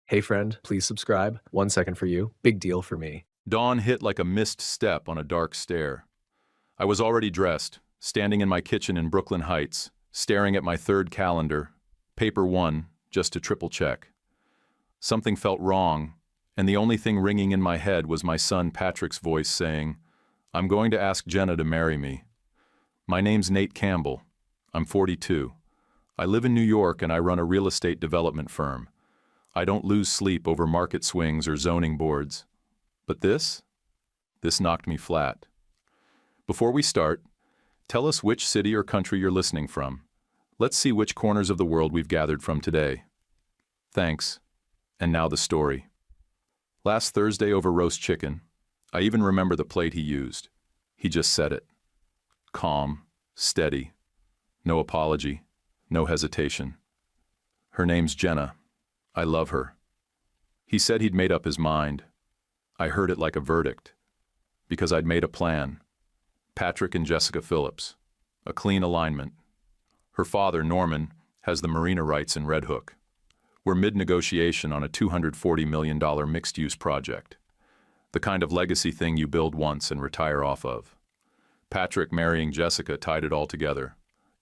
Hey friend, please subscribe. 1 second for you. Big deal for me. Dawn hit like a missed step on a dark stair. I was already dressed, standing in my kitchen in Brooklyn Heights, staring at my third calendar, paper one, just to triple check. Something felt wrong, and the only thing ringing in my head was my son Patrick's voice saying, "I'm going to ask Jenna to marry me." My name's Nate Campbell. I'm 42. I live in New York and I run a real estate development firm. I don't lose sleep over market swings or zoning boards. But this knocked me flat. Before we start, tell us which city or country you're listening from. Let's see which corners of the world we've gathered from today. Thanks. And now the story. Last Thursday over roast chicken, I even remember the plate he used. He just said it. Calm, steady, no apology, no hesitation. Her name's Jenna. I love her. He said he'd made up his mind. I heard it like a verdict. Because I'd made a plan. Patrick and Jessica Phillips. A clean alignment. Her father, Norman, has the marina rights in Red Hook. We're mid-negotiation on a $240 million mixed-use project. The kind of legacy thing you build once and retire off of. Patrick marrying Jessica tied it all together.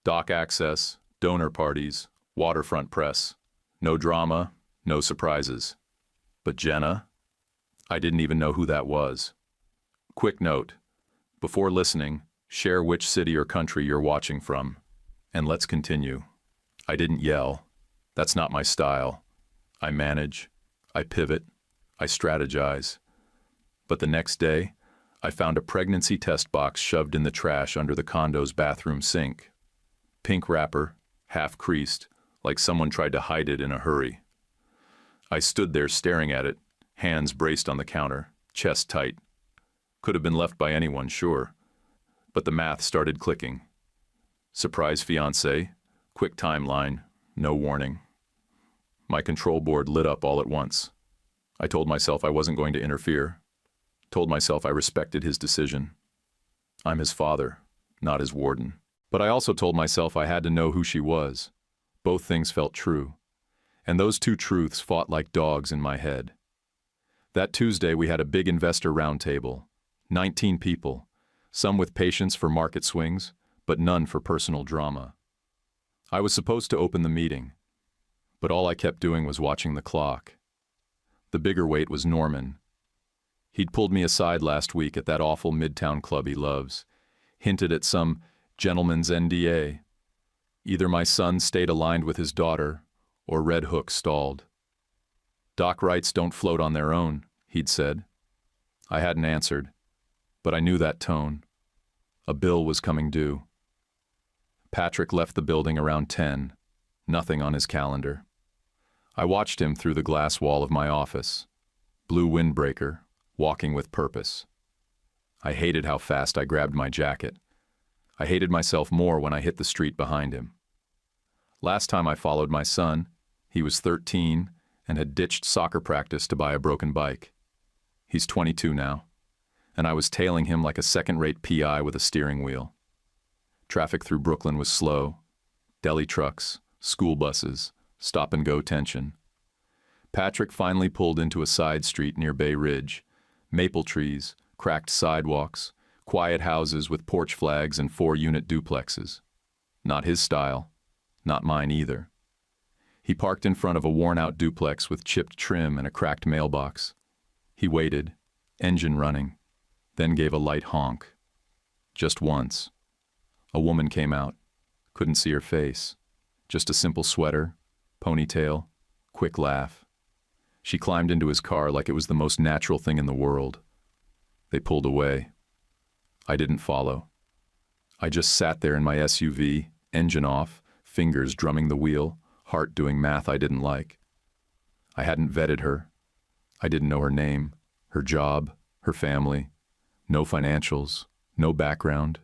Dock access, donor parties, waterfront press. No drama, no surprises. But Jenna? I didn't even know who that was. Quick note. Before listening, share which city or country you're watching from. And let's continue. I didn't yell. That's not my style. I manage. I pivot. I strategize. But the next day, I found a pregnancy test box shoved in the trash under the condo's bathroom sink. Pink wrapper, half creased, like someone tried to hide it in a hurry. I stood there staring at it, hands braced on the counter, chest tight. Could have been left by anyone, sure. But the math started clicking. Surprise fiancé, quick timeline, no warning. My control board lit up all at once. I told myself I wasn't going to interfere. Told myself I respected his decision. I'm his father, not his warden. But I also told myself I had to know who she was. Both things felt true. And those two truths fought like dogs in my head. That Tuesday we had a big investor roundtable. 19 people, some with patience for market swings, but none for personal drama. I was supposed to open the meeting, but all I kept doing was watching the clock. The bigger weight was Norman. He'd pulled me aside last week at that awful Midtown club he loves, hinted at some gentleman's NDA. Either my son stayed aligned with his daughter, or Red Hook stalled. Dock rights don't float on their own, he'd said. I hadn't answered, but I knew that tone. A bill was coming due. Patrick left the building around 10, nothing on his calendar. I watched him through the glass wall of my office. Blue windbreaker, walking with purpose. I hated how fast I grabbed my jacket. I hated myself more when I hit the street behind him. Last time I followed my son, he was 13 and had ditched soccer practice to buy a broken bike. He's 22 now, and I was tailing him like a second-rate PI with a steering wheel. Traffic through Brooklyn was slow. Deli trucks, school buses, stop-and-go tension. Patrick finally pulled into a side street near Bay Ridge. Maple trees, cracked sidewalks, quiet houses with porch flags and 4-unit duplexes. Not his style. Not mine either. He parked in front of a worn-out duplex with chipped trim and a cracked mailbox. He waited, engine running, then gave a light honk. Just once. A woman came out. Couldn't see her face. Just a simple sweater, ponytail, quick laugh. She climbed into his car like it was the most natural thing in the world. They pulled away. I didn't follow. I just sat there in my SUV, engine off, fingers drumming the wheel, heart doing math I didn't like. I hadn't vetted her. I didn't know her name, her job, her family. No financials, no background,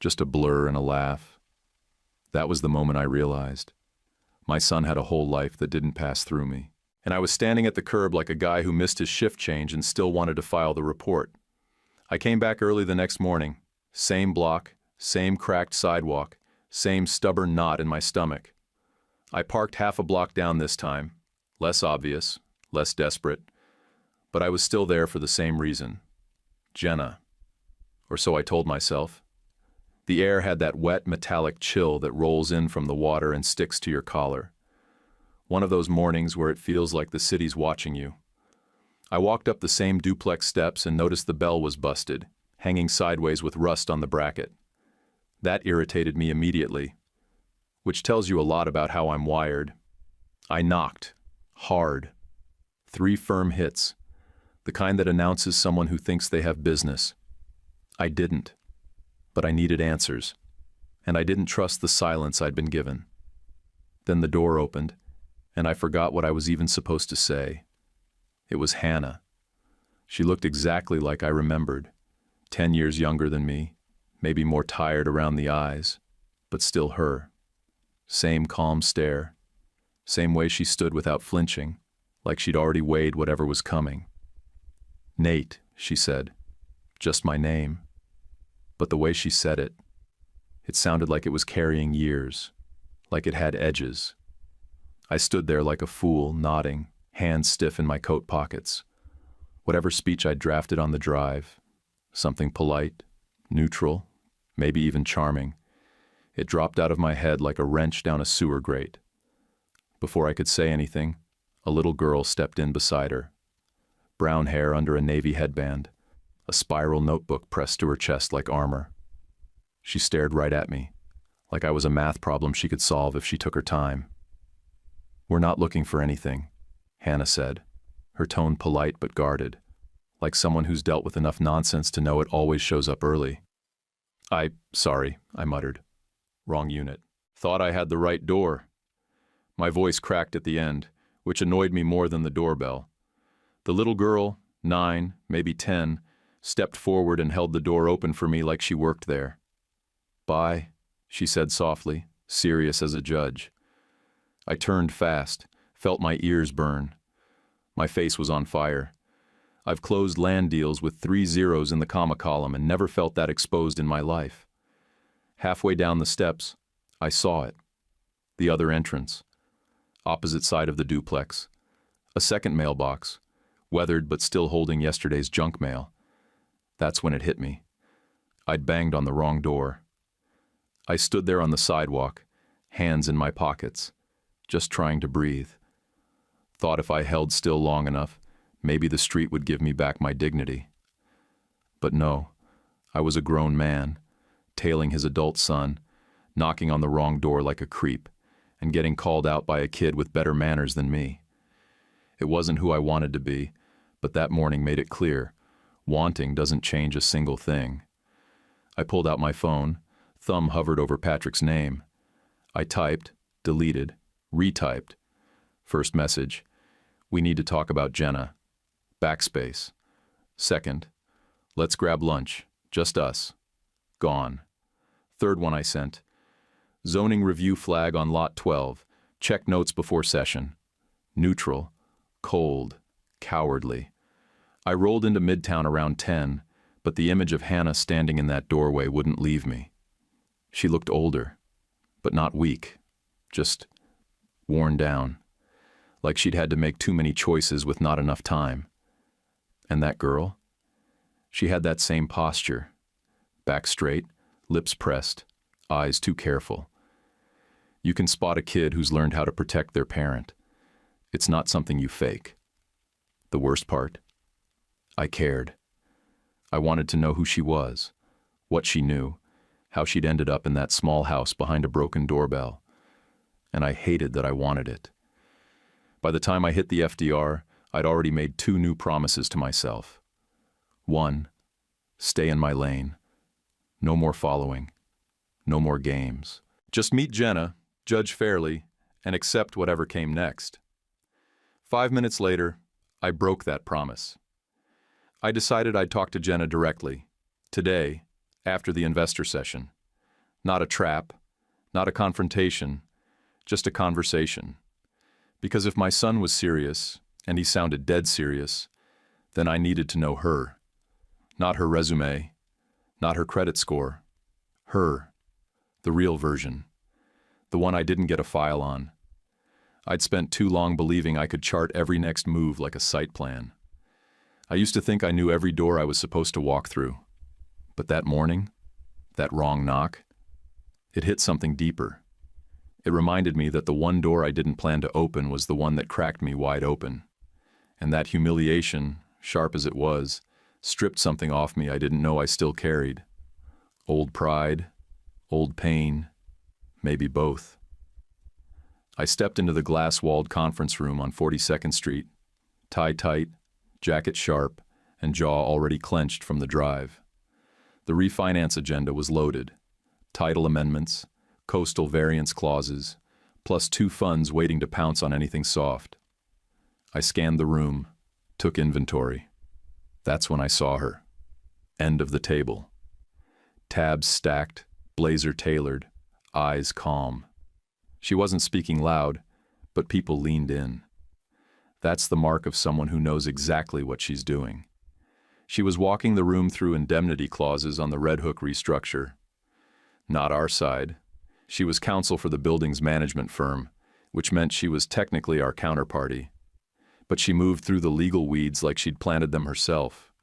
just a blur and a laugh. That was the moment I realized. My son had a whole life that didn't pass through me. And I was standing at the curb like a guy who missed his shift change and still wanted to file the report. I came back early the next morning. Same block, same cracked sidewalk, same stubborn knot in my stomach. I parked half a block down this time. Less obvious, less desperate, but I was still there for the same reason. Jenna. Or so I told myself. The air had that wet, metallic chill that rolls in from the water and sticks to your collar. One of those mornings where it feels like the city's watching you. I walked up the same duplex steps and noticed the bell was busted, hanging sideways with rust on the bracket. That irritated me immediately, which tells you a lot about how I'm wired. I knocked. Hard. 3 firm hits. The kind that announces someone who thinks they have business. I didn't. But I needed answers. And I didn't trust the silence I'd been given. Then the door opened, and I forgot what I was even supposed to say. It was Hannah. She looked exactly like I remembered. 10 years younger than me, maybe more tired around the eyes, but still her. Same calm stare. Same way she stood without flinching, like she'd already weighed whatever was coming. Nate, she said. Just my name. But the way she said it, it sounded like it was carrying years, like it had edges. I stood there like a fool, nodding, hands stiff in my coat pockets. Whatever speech I'd drafted on the drive, something polite, neutral, maybe even charming, it dropped out of my head like a wrench down a sewer grate. Before I could say anything, a little girl stepped in beside her. Brown hair under a navy headband, a spiral notebook pressed to her chest like armor. She stared right at me, like I was a math problem she could solve if she took her time. "We're not looking for anything," Hannah said, her tone polite but guarded, like someone who's dealt with enough nonsense to know it always shows up early. Sorry, I muttered. Wrong unit. Thought I had the right door. My voice cracked at the end, which annoyed me more than the doorbell. The little girl, 9, maybe 10, stepped forward and held the door open for me like she worked there. "Bye," she said softly, serious as a judge. I turned fast, felt my ears burn. My face was on fire. I've closed land deals with 3 zeros in the comma column and never felt that exposed in my life. Halfway down the steps, I saw it. The other entrance. Opposite side of the duplex. A second mailbox, weathered but still holding yesterday's junk mail. That's when it hit me. I'd banged on the wrong door. I stood there on the sidewalk, hands in my pockets, just trying to breathe. Thought if I held still long enough, maybe the street would give me back my dignity. But no, I was a grown man, tailing his adult son, knocking on the wrong door like a creep, and getting called out by a kid with better manners than me. It wasn't who I wanted to be, but that morning made it clear. Wanting doesn't change a single thing. I pulled out my phone, thumb hovered over Patrick's name. I typed, deleted, retyped. First message, "We need to talk about Jenna." Backspace. Second, "Let's grab lunch, just us." Gone. Third one I sent, "Zoning review flag on lot 12. Check notes before session." Neutral, cold, cowardly. I rolled into Midtown around 10, but the image of Hannah standing in that doorway wouldn't leave me. She looked older, but not weak, just worn down, like she'd had to make too many choices with not enough time. And that girl? She had that same posture, back straight, lips pressed, eyes too careful. You can spot a kid who's learned how to protect their parent. It's not something you fake. The worst part? I cared. I wanted to know who she was, what she knew, how she'd ended up in that small house behind a broken doorbell. And I hated that I wanted it. By the time I hit the FDR, I'd already made 2 new promises to myself. 1, stay in my lane. No more following. No more games. Just meet Jenna, judge fairly, and accept whatever came next. 5 minutes later, I broke that promise. I decided I'd talk to Jenna directly, today, after the investor session. Not a trap, not a confrontation, just a conversation. Because if my son was serious, and he sounded dead serious, then I needed to know her. Not her resume, not her credit score. Her, the real version. The one I didn't get a file on. I'd spent too long believing I could chart every next move like a site plan. I used to think I knew every door I was supposed to walk through. But that morning, that wrong knock, it hit something deeper. It reminded me that the one door I didn't plan to open was the one that cracked me wide open. And that humiliation, sharp as it was, stripped something off me I didn't know I still carried. Old pride, old pain, maybe both. I stepped into the glass-walled conference room on 42nd Street, tie tight, jacket sharp, and jaw already clenched from the drive. The refinance agenda was loaded. Title amendments, coastal variance clauses, plus 2 funds waiting to pounce on anything soft. I scanned the room, took inventory. That's when I saw her. End of the table. Tabs stacked, blazer tailored, eyes calm. She wasn't speaking loud, but people leaned in. That's the mark of someone who knows exactly what she's doing. She was walking the room through indemnity clauses on the Red Hook restructure. Not our side. She was counsel for the building's management firm, which meant she was technically our counterparty. But she moved through the legal weeds like she'd planted them herself.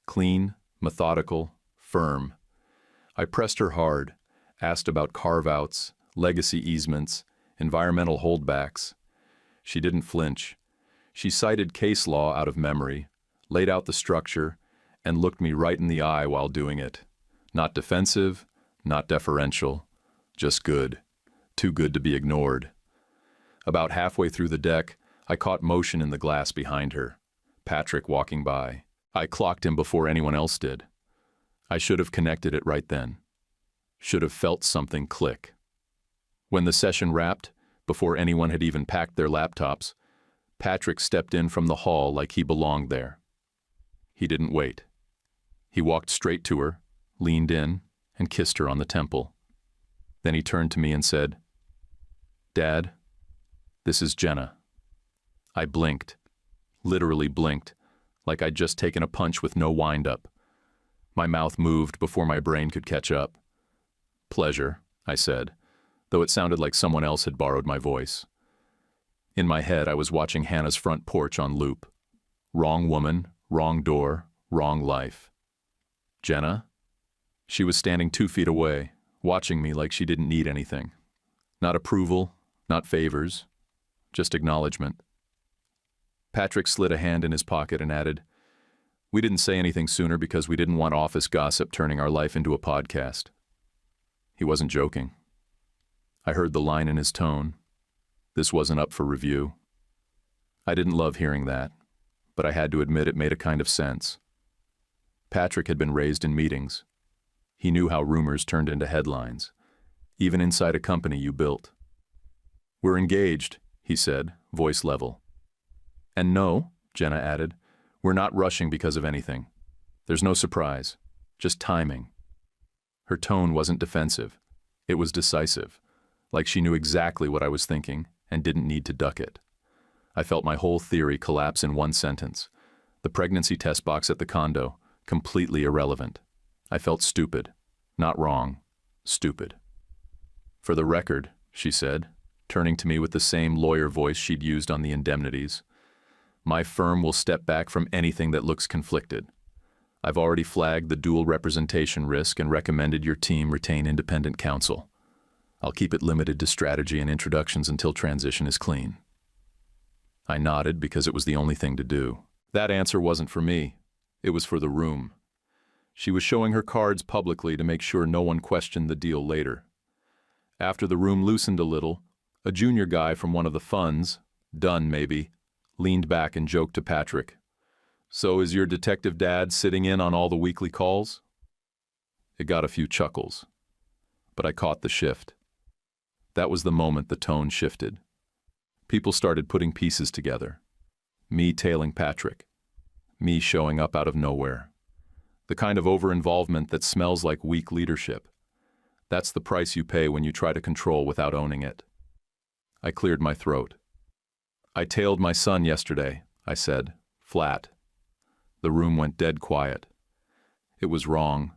Clean, methodical, firm. I pressed her hard, asked about carve-outs, legacy easements, environmental holdbacks. She didn't flinch. She cited case law out of memory, laid out the structure, and looked me right in the eye while doing it. Not defensive, not deferential, just good. Too good to be ignored. About halfway through the deck, I caught motion in the glass behind her. Patrick walking by. I clocked him before anyone else did. I should have connected it right then. Should have felt something click. When the session wrapped, before anyone had even packed their laptops, Patrick stepped in from the hall like he belonged there. He didn't wait. He walked straight to her, leaned in, and kissed her on the temple. Then he turned to me and said, "Dad, this is Jenna." I blinked, literally blinked, like I'd just taken a punch with no wind-up. My mouth moved before my brain could catch up. "Pleasure," I said, though it sounded like someone else had borrowed my voice. In my head, I was watching Hannah's front porch on loop. Wrong woman, wrong door, wrong life. Jenna? She was standing 2 feet away, watching me like she didn't need anything. Not approval, not favors, just acknowledgement. Patrick slid a hand in his pocket and added, "We didn't say anything sooner because we didn't want office gossip turning our life into a podcast." He wasn't joking. I heard the line in his tone. This wasn't up for review. I didn't love hearing that, but I had to admit it made a kind of sense. Patrick had been raised in meetings. He knew how rumors turned into headlines, even inside a company you built. "We're engaged," he said, voice level. "And no," Jenna added, "we're not rushing because of anything. There's no surprise, just timing." Her tone wasn't defensive. It was decisive, like she knew exactly what I was thinking and didn't need to duck it. I felt my whole theory collapse in one sentence. The pregnancy test box at the condo, completely irrelevant. I felt stupid. Not wrong. Stupid. "For the record," she said, turning to me with the same lawyer voice she'd used on the indemnities, "my firm will step back from anything that looks conflicted. I've already flagged the dual representation risk and recommended your team retain independent counsel. I'll keep it limited to strategy and introductions until transition is clean." I nodded because it was the only thing to do. That answer wasn't for me. It was for the room. She was showing her cards publicly to make sure no one questioned the deal later. After the room loosened a little, a junior guy from one of the funds, Dunn maybe, leaned back and joked to Patrick, "So is your detective dad sitting in on all the weekly calls?" It got a few chuckles, but I caught the shift. That was the moment the tone shifted. People started putting pieces together. Me tailing Patrick. Me showing up out of nowhere. The kind of over-involvement that smells like weak leadership. That's the price you pay when you try to control without owning it. I cleared my throat. "I tailed my son yesterday," I said, flat. The room went dead quiet. It was wrong.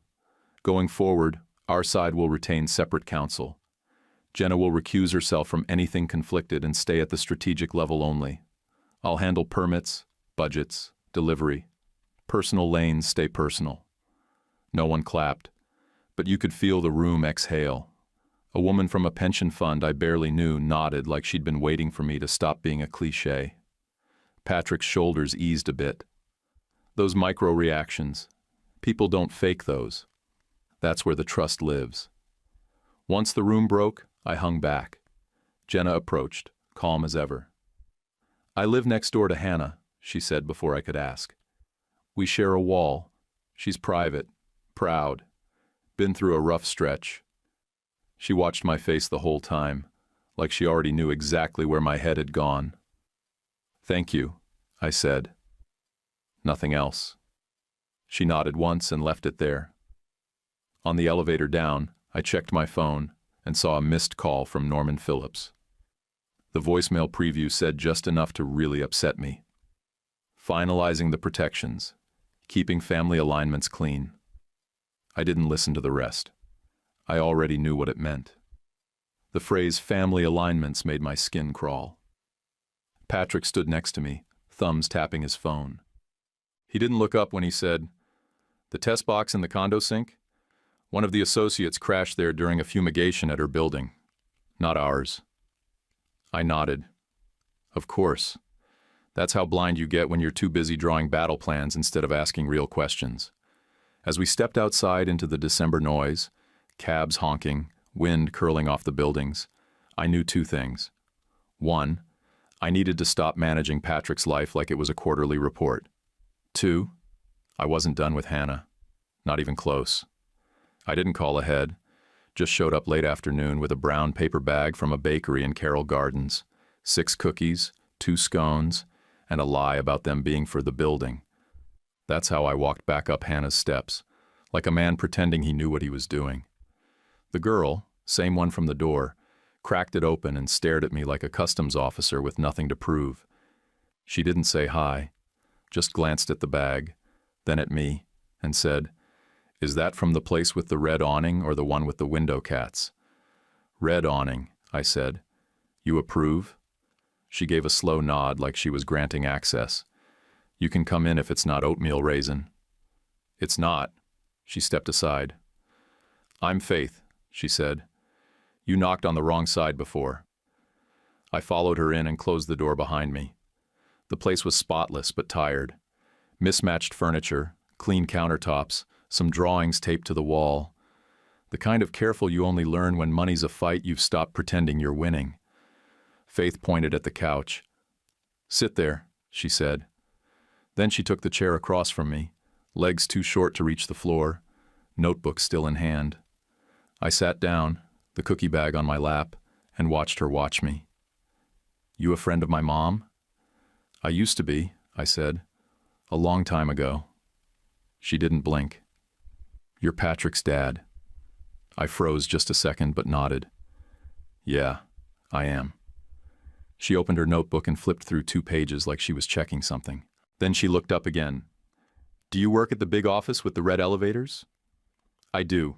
Going forward, our side will retain separate counsel. Jenna will recuse herself from anything conflicted and stay at the strategic level only. I'll handle permits, budgets, delivery. Personal lanes stay personal. No one clapped, but you could feel the room exhale. A woman from a pension fund I barely knew nodded like she'd been waiting for me to stop being a cliché. Patrick's shoulders eased a bit. Those micro-reactions, people don't fake those. That's where the trust lives. Once the room broke, I hung back. Jenna approached, calm as ever. "I live next door to Hannah," she said before I could ask. "We share a wall. She's private, proud, been through a rough stretch." She watched my face the whole time, like she already knew exactly where my head had gone. "Thank you," I said. Nothing else. She nodded once and left it there. On the elevator down, I checked my phone and saw a missed call from Norman Phillips. The voicemail preview said just enough to really upset me. Finalizing the protections, keeping family alignments clean. I didn't listen to the rest. I already knew what it meant. The phrase family alignments made my skin crawl. Patrick stood next to me, thumbs tapping his phone. He didn't look up when he said, "The test box in the condo sink? One of the associates crashed there during a fumigation at her building. Not ours." I nodded. Of course. That's how blind you get when you're too busy drawing battle plans instead of asking real questions. As we stepped outside into the December noise, cabs honking, wind curling off the buildings, I knew two things. One, I needed to stop managing Patrick's life like it was a quarterly report. Two, I wasn't done with Hannah. Not even close. I didn't call ahead, just showed up late afternoon with a brown paper bag from a bakery in Carroll Gardens, 6 cookies, 2 scones, and a lie about them being for the building. That's how I walked back up Hannah's steps, like a man pretending he knew what he was doing. The girl, same one from the door, cracked it open and stared at me like a customs officer with nothing to prove. She didn't say hi, just glanced at the bag, then at me, and said, "Is that from the place with the red awning or the one with the window cats?" "Red awning," I said. "You approve?" She gave a slow nod like she was granting access. "You can come in if it's not oatmeal raisin." "It's not." She stepped aside. "I'm Faith," she said. "You knocked on the wrong side before." I followed her in and closed the door behind me. The place was spotless but tired. Mismatched furniture, clean countertops, some drawings taped to the wall. The kind of careful you only learn when money's a fight you've stopped pretending you're winning. Faith pointed at the couch. "Sit there," she said. Then she took the chair across from me, legs too short to reach the floor, notebook still in hand. I sat down, the cookie bag on my lap, and watched her watch me. "You a friend of my mom?" "I used to be," I said. "A long time ago." She didn't blink. "You're Patrick's dad." I froze just a second but nodded. "Yeah, I am." She opened her notebook and flipped through 2 pages like she was checking something. Then she looked up again. "Do you work at the big office with the red elevators?" "I do."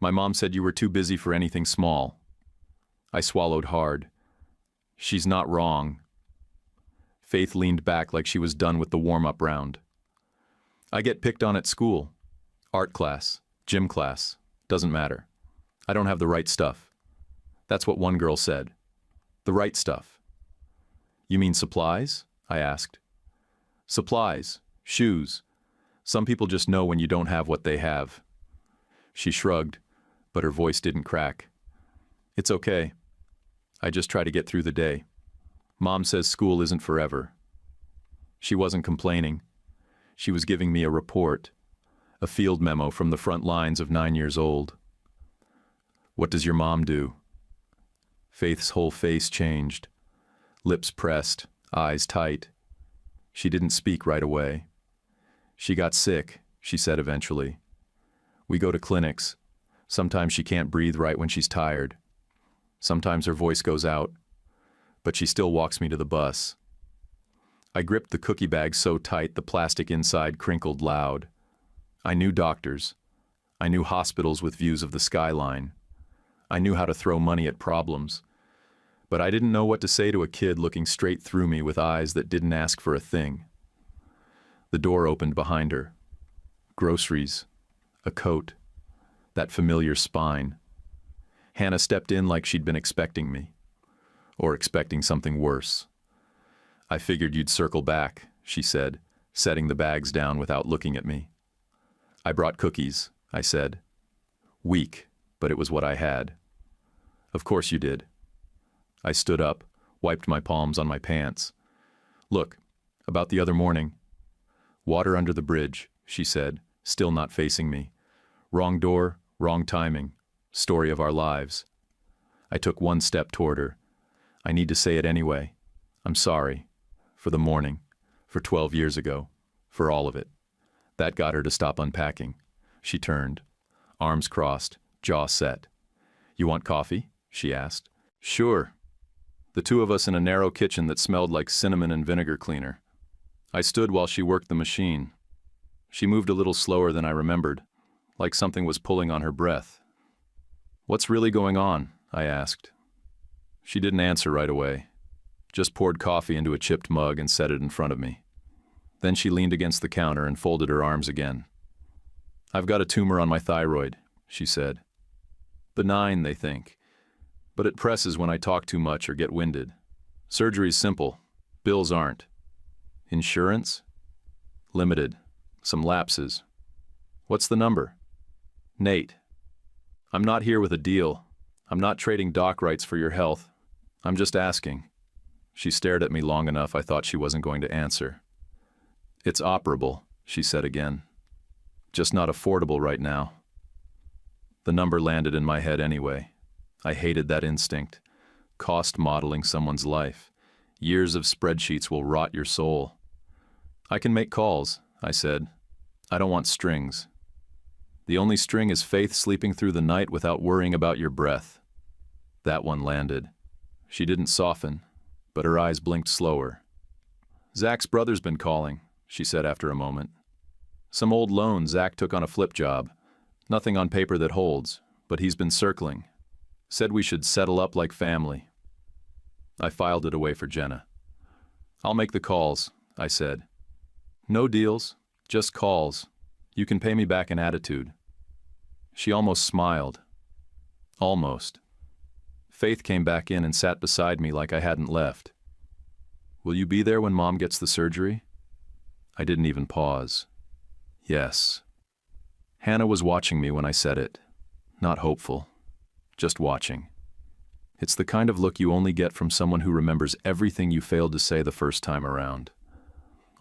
"My mom said you were too busy for anything small." I swallowed hard. She's not wrong. Faith leaned back like she was done with the warm-up round. "I get picked on at school. Art class, gym class, doesn't matter. I don't have the right stuff." That's what one girl said. The right stuff. "You mean supplies?" I asked. "Supplies, shoes. Some people just know when you don't have what they have." She shrugged, but her voice didn't crack. "It's okay. I just try to get through the day. Mom says school isn't forever." She wasn't complaining. She was giving me a report, a field memo from the front lines of 9 years old. "What does your mom do?" Faith's whole face changed. Lips pressed, eyes tight. She didn't speak right away. "She got sick," she said eventually. "We go to clinics. Sometimes she can't breathe right when she's tired. Sometimes her voice goes out. But she still walks me to the bus." I gripped the cookie bag so tight the plastic inside crinkled loud. I knew doctors. I knew hospitals with views of the skyline. I knew how to throw money at problems. But I didn't know what to say to a kid looking straight through me with eyes that didn't ask for a thing. The door opened behind her. Groceries, a coat, that familiar spine. Hannah stepped in like she'd been expecting me. Or expecting something worse. "I figured you'd circle back," she said, setting the bags down without looking at me. "I brought cookies," I said. Weak, but it was what I had. "Of course you did." I stood up, wiped my palms on my pants. "Look, about the other morning." "Water under the bridge," she said, still not facing me. "Wrong door, wrong timing. Story of our lives." I took one step toward her. "I need to say it anyway. I'm sorry. For the morning. For 12 years ago. For all of it." That got her to stop unpacking. She turned. Arms crossed, jaw set. "You want coffee?" she asked. "Sure." The two of us in a narrow kitchen that smelled like cinnamon and vinegar cleaner. I stood while she worked the machine. She moved a little slower than I remembered, like something was pulling on her breath. "What's really going on?" I asked. She didn't answer right away. Just poured coffee into a chipped mug and set it in front of me. Then she leaned against the counter and folded her arms again. "I've got a tumor on my thyroid," she said. "Benign, they think. But it presses when I talk too much or get winded. Surgery's simple. Bills aren't. Insurance? Limited. Some lapses. What's the number?" "Nate. I'm not here with a deal. I'm not trading doc rights for your health. I'm just asking." She stared at me long enough I thought she wasn't going to answer. "It's operable," she said again. "Just not affordable right now." The number landed in my head anyway. I hated that instinct. Cost modeling someone's life. Years of spreadsheets will rot your soul. "I can make calls," I said. "I don't want strings. The only string is faith sleeping through the night without worrying about your breath." That one landed. She didn't soften, but her eyes blinked slower. "Zach's brother's been calling," she said after a moment. "Some old loan Zach took on a flip job. Nothing on paper that holds, but he's been circling. Said we should settle up like family." I filed it away for Jenna. "I'll make the calls," I said. "No deals, just calls. You can pay me back in attitude." She almost smiled. Almost. Faith came back in and sat beside me like I hadn't left. "Will you be there when Mom gets the surgery?" I didn't even pause. Yes. Hannah was watching me when I said it. Not hopeful. Just watching. It's the kind of look you only get from someone who remembers everything you failed to say the first time around.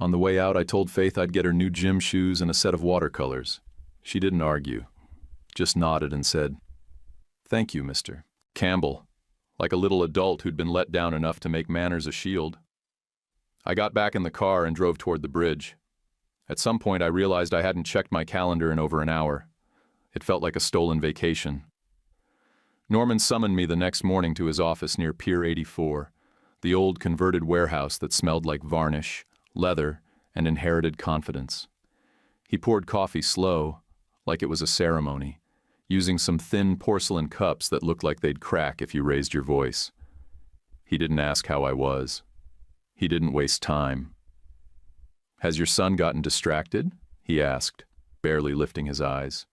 On the way out, I told Faith I'd get her new gym shoes and a set of watercolors. She didn't argue. Just nodded and said, "Thank you, Mr. Campbell," like a little adult who'd been let down enough to make manners a shield. I got back in the car and drove toward the bridge. At some point, I realized I hadn't checked my calendar in over an hour. It felt like a stolen vacation. Norman summoned me the next morning to his office near Pier 84, the old converted warehouse that smelled like varnish, leather, and inherited confidence. He poured coffee slow, like it was a ceremony, using some thin porcelain cups that looked like they'd crack if you raised your voice. He didn't ask how I was. He didn't waste time. "Has your son gotten distracted?" he asked, barely lifting his eyes.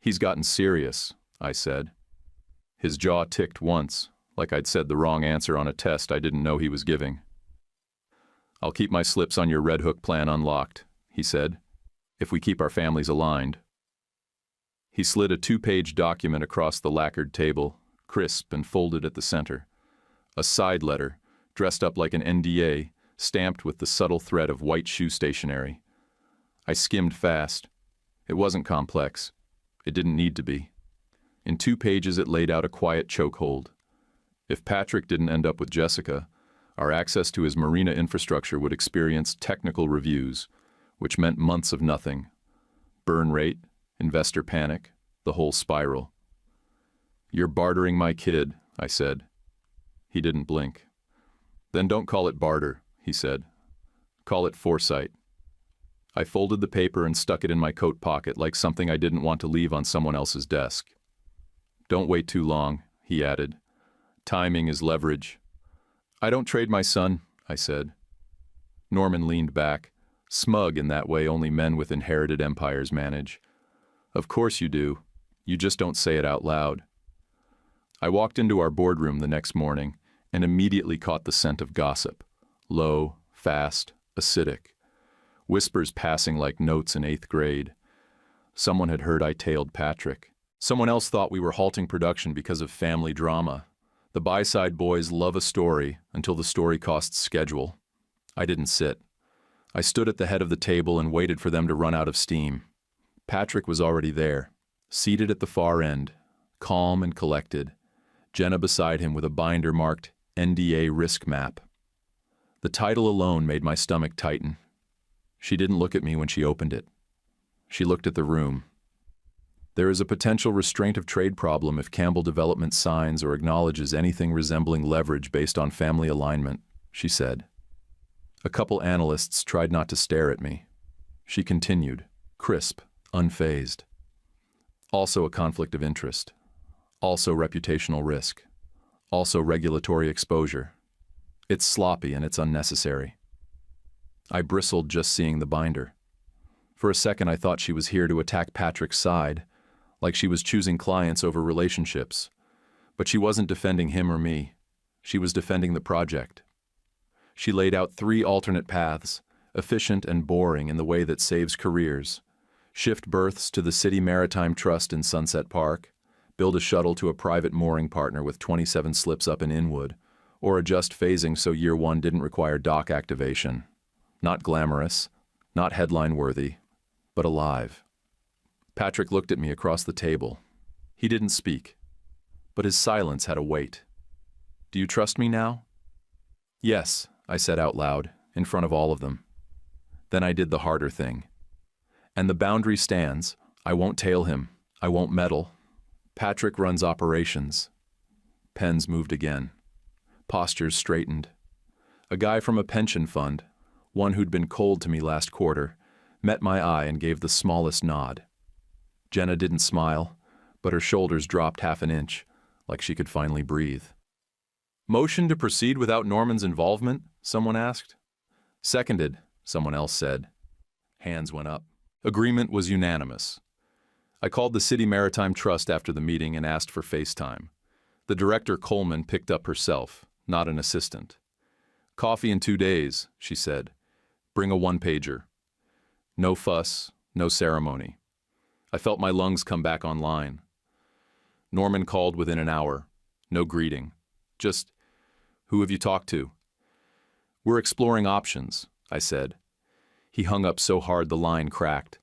"He's gotten serious," I said. His jaw ticked once, like I'd said the wrong answer on a test I didn't know he was giving. "I'll keep my slips on your Red Hook plan unlocked," he said, "if we keep our families aligned." He slid a 2-page document across the lacquered table, crisp and folded at the center. A side letter, dressed up like an NDA, stamped with the subtle thread of white shoe stationery. I skimmed fast. It wasn't complex. It didn't need to be. In 2 pages it laid out a quiet chokehold. If Patrick didn't end up with Jessica, our access to his marina infrastructure would experience technical reviews, which meant months of nothing. Burn rate, investor panic, the whole spiral. "You're bartering my kid," I said. He didn't blink. "Then don't call it barter," he said. "Call it foresight." I folded the paper and stuck it in my coat pocket like something I didn't want to leave on someone else's desk. Don't wait too long, he added. Timing is leverage. I don't trade my son, I said. Norman leaned back, smug in that way only men with inherited empires manage. Of course you do. You just don't say it out loud. I walked into our boardroom the next morning and immediately caught the scent of gossip. Low, fast, acidic. Whispers passing like notes in 8th grade. Someone had heard I tailed Patrick. Someone else thought we were halting production because of family drama. The buy-side boys love a story until the story costs schedule. I didn't sit. I stood at the head of the table and waited for them to run out of steam. Patrick was already there, seated at the far end, calm and collected, Jenna beside him with a binder marked NDA Risk Map. The title alone made my stomach tighten. She didn't look at me when she opened it. She looked at the room. There is a potential restraint of trade problem if Campbell Development signs or acknowledges anything resembling leverage based on family alignment, she said. A couple analysts tried not to stare at me. She continued, crisp, unfazed. Also a conflict of interest. Also reputational risk. Also regulatory exposure. It's sloppy and it's unnecessary. I bristled just seeing the binder. For a second I thought she was here to attack Patrick's side, like she was choosing clients over relationships. But she wasn't defending him or me. She was defending the project. She laid out 3 alternate paths, efficient and boring in the way that saves careers. Shift berths to the City Maritime Trust in Sunset Park, build a shuttle to a private mooring partner with 27 slips up in Inwood, or adjust phasing so year 1 didn't require dock activation. Not glamorous, not headline-worthy, but alive. Patrick looked at me across the table. He didn't speak, but his silence had a weight. Do you trust me now? Yes, I said out loud, in front of all of them. Then I did the harder thing. And the boundary stands. I won't tail him. I won't meddle. Patrick runs operations. Pens moved again. Postures straightened. A guy from a pension fund, one who'd been cold to me last quarter, met my eye and gave the smallest nod. Jenna didn't smile, but her shoulders dropped half an inch, like she could finally breathe. Motion to proceed without Norman's involvement? Someone asked. Seconded, someone else said. Hands went up. Agreement was unanimous. I called the City Maritime Trust after the meeting and asked for FaceTime. The director, Coleman, picked up herself, not an assistant. Coffee in 2 days, she said. Bring a 1-pager. No fuss, no ceremony. I felt my lungs come back online. Norman called within an hour. No greeting. Just, who have you talked to? We're exploring options, I said. He hung up so hard the line cracked.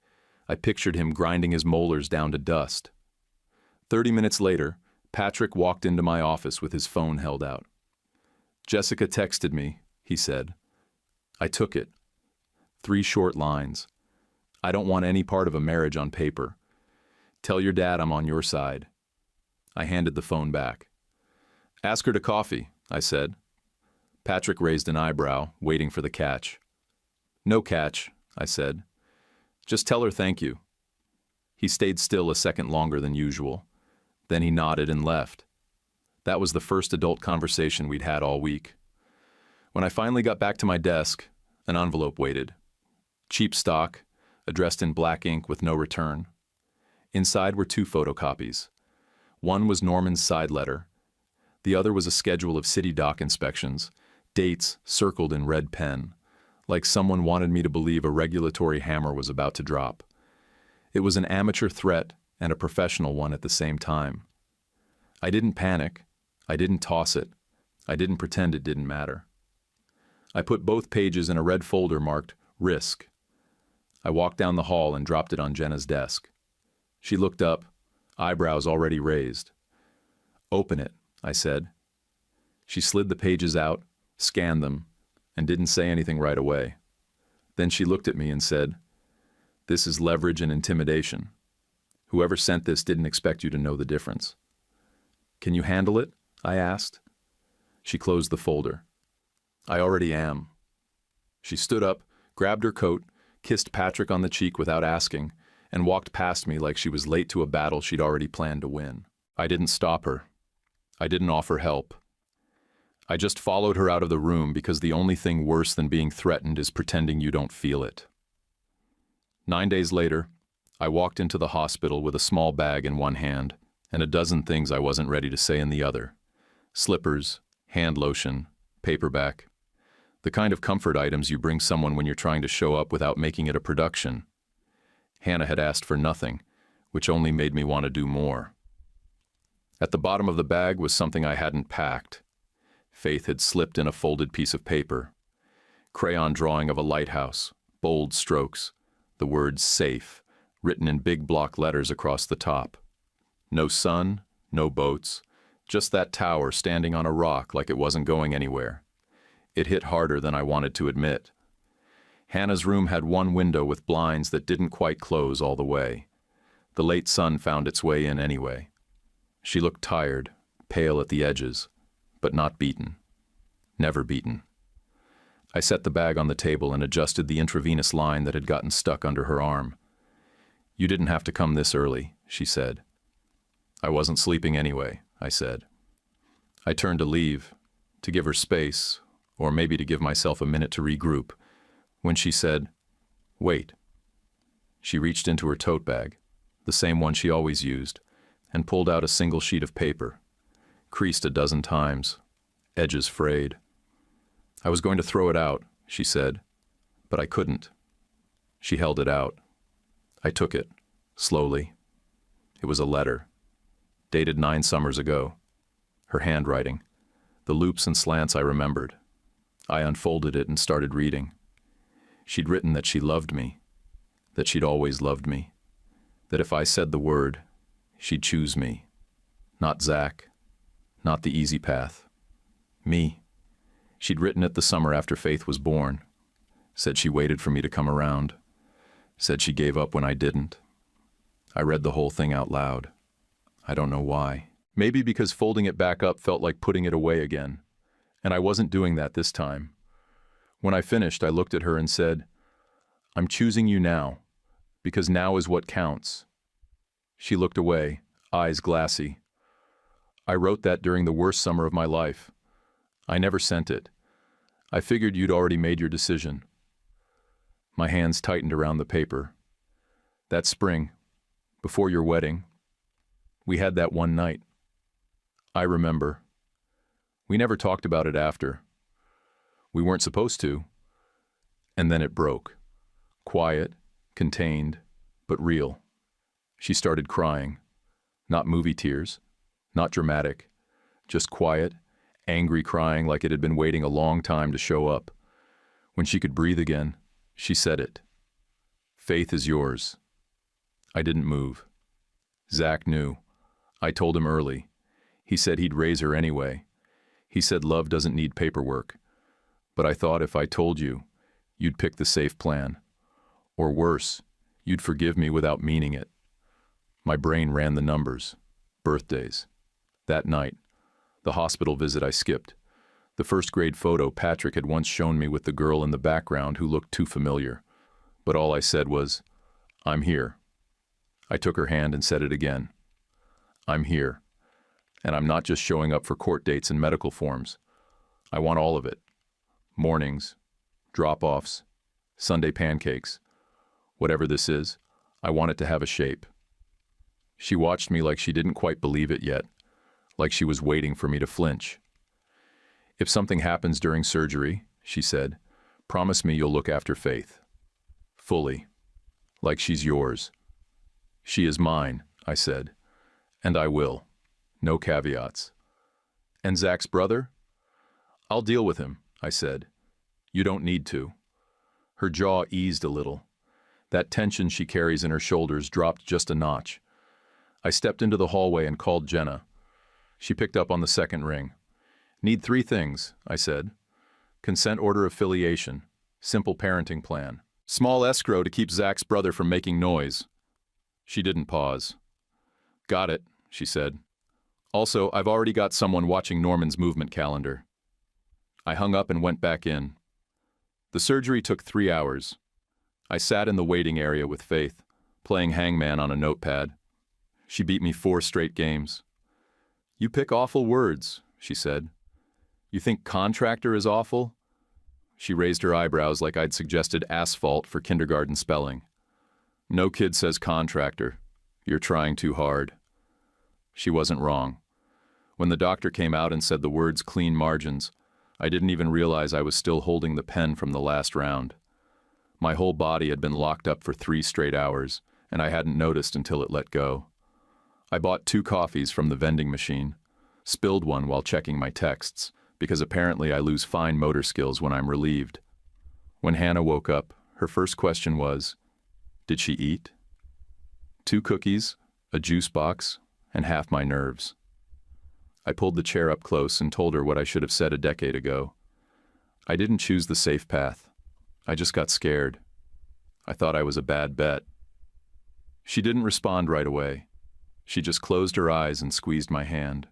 I pictured him grinding his molars down to dust. 30 minutes later, Patrick walked into my office with his phone held out. Jessica texted me, he said. I took it. 3 short lines. I don't want any part of a marriage on paper. Tell your dad I'm on your side. I handed the phone back. Ask her to coffee, I said. Patrick raised an eyebrow, waiting for the catch. No catch, I said. Just tell her thank you. He stayed still a second longer than usual. Then he nodded and left. That was the first adult conversation we'd had all week. When I finally got back to my desk, an envelope waited. Cheap stock, addressed in black ink with no return. Inside were 2 photocopies. One was Norman's side letter. The other was a schedule of city dock inspections, dates circled in red pen, like someone wanted me to believe a regulatory hammer was about to drop. It was an amateur threat and a professional one at the same time. I didn't panic. I didn't toss it. I didn't pretend it didn't matter. I put both pages in a red folder marked Risk. I walked down the hall and dropped it on Jenna's desk. She looked up, eyebrows already raised. Open it, I said. She slid the pages out, scanned them, and didn't say anything right away. Then she looked at me and said, This is leverage and intimidation. Whoever sent this didn't expect you to know the difference. Can you handle it? I asked. She closed the folder. I already am. She stood up, grabbed her coat, kissed Patrick on the cheek without asking, and walked past me like she was late to a battle she'd already planned to win. I didn't stop her. I didn't offer help. I just followed her out of the room because the only thing worse than being threatened is pretending you don't feel it. 9 days later, I walked into the hospital with a small bag in one hand and a dozen things I wasn't ready to say in the other. Slippers, hand lotion, paperback. The kind of comfort items you bring someone when you're trying to show up without making it a production. Hannah had asked for nothing, which only made me want to do more. At the bottom of the bag was something I hadn't packed. Faith had slipped in a folded piece of paper. Crayon drawing of a lighthouse, bold strokes, the word safe, written in big block letters across the top. No sun, no boats, just that tower standing on a rock like it wasn't going anywhere. It hit harder than I wanted to admit. Hannah's room had one window with blinds that didn't quite close all the way. The late sun found its way in anyway. She looked tired, pale at the edges, but not beaten. Never beaten. I set the bag on the table and adjusted the intravenous line that had gotten stuck under her arm. "You didn't have to come this early," she said. "I wasn't sleeping anyway," I said. I turned to leave, to give her space, or maybe to give myself a minute to regroup, when she said, "Wait." She reached into her tote bag, the same one she always used, and pulled out a single sheet of paper, creased a dozen times, edges frayed. "I was going to throw it out," she said, "but I couldn't." She held it out. I took it, slowly. It was a letter, dated 9 summers ago. Her handwriting, the loops and slants I remembered. I unfolded it and started reading. She'd written that she loved me, that she'd always loved me, that if I said the word, she'd choose me. Not Zach, not the easy path. Me. She'd written it the summer after Faith was born. Said she waited for me to come around. Said she gave up when I didn't. I read the whole thing out loud. I don't know why. Maybe because folding it back up felt like putting it away again. And I wasn't doing that this time. When I finished, I looked at her and said, "I'm choosing you now, because now is what counts." She looked away, eyes glassy. "I wrote that during the worst summer of my life. I never sent it. I figured you'd already made your decision." My hands tightened around the paper. "That spring, before your wedding, we had that one night. I remember. We never talked about it after. We weren't supposed to. And then it broke. Quiet, contained, but real." She started crying. Not movie tears, not dramatic, just quiet, angry crying like it had been waiting a long time to show up. When she could breathe again, she said it. "Faith is yours." I didn't move. Zach knew. I told him early. He said he'd raise her anyway. He said love doesn't need paperwork. But I thought if I told you, you'd pick the safe plan. Or worse, you'd forgive me without meaning it. My brain ran the numbers. Birthdays. That night. The hospital visit I skipped. The first grade photo Patrick had once shown me with the girl in the background who looked too familiar. But all I said was, "I'm here." I took her hand and said it again. "I'm here. And I'm not just showing up for court dates and medical forms. I want all of it. Mornings, drop-offs, Sunday pancakes. Whatever this is, I want it to have a shape." She watched me like she didn't quite believe it yet, like she was waiting for me to flinch. "If something happens during surgery," she said, "promise me you'll look after Faith. Fully. Like she's yours." "She is mine," I said. "And I will. No caveats." "And Zach's brother?" "I'll deal with him," I said. "You don't need to." Her jaw eased a little. That tension she carries in her shoulders dropped just a notch. I stepped into the hallway and called Jenna. She picked up on the second ring. "Need 3 things," I said. "Consent order of filiation, simple parenting plan, small escrow to keep Zach's brother from making noise." She didn't pause. "Got it," she said. "Also, I've already got someone watching Norman's movement calendar." I hung up and went back in. The surgery took 3 hours. I sat in the waiting area with Faith, playing hangman on a notepad. She beat me 4 straight games. You pick awful words, she said. You think contractor is awful? She raised her eyebrows like I'd suggested asphalt for kindergarten spelling. No kid says contractor. You're trying too hard. She wasn't wrong. When the doctor came out and said the words clean margins, I didn't even realize I was still holding the pen from the last round. My whole body had been locked up for 3 straight hours, and I hadn't noticed until it let go. I bought 2 coffees from the vending machine, spilled one while checking my texts, because apparently I lose fine motor skills when I'm relieved. When Hannah woke up, her first question was, did she eat? 2 cookies, a juice box, and half my nerves. I pulled the chair up close and told her what I should have said a decade ago. I didn't choose the safe path. I just got scared. I thought I was a bad bet. She didn't respond right away. She just closed her eyes and squeezed my hand.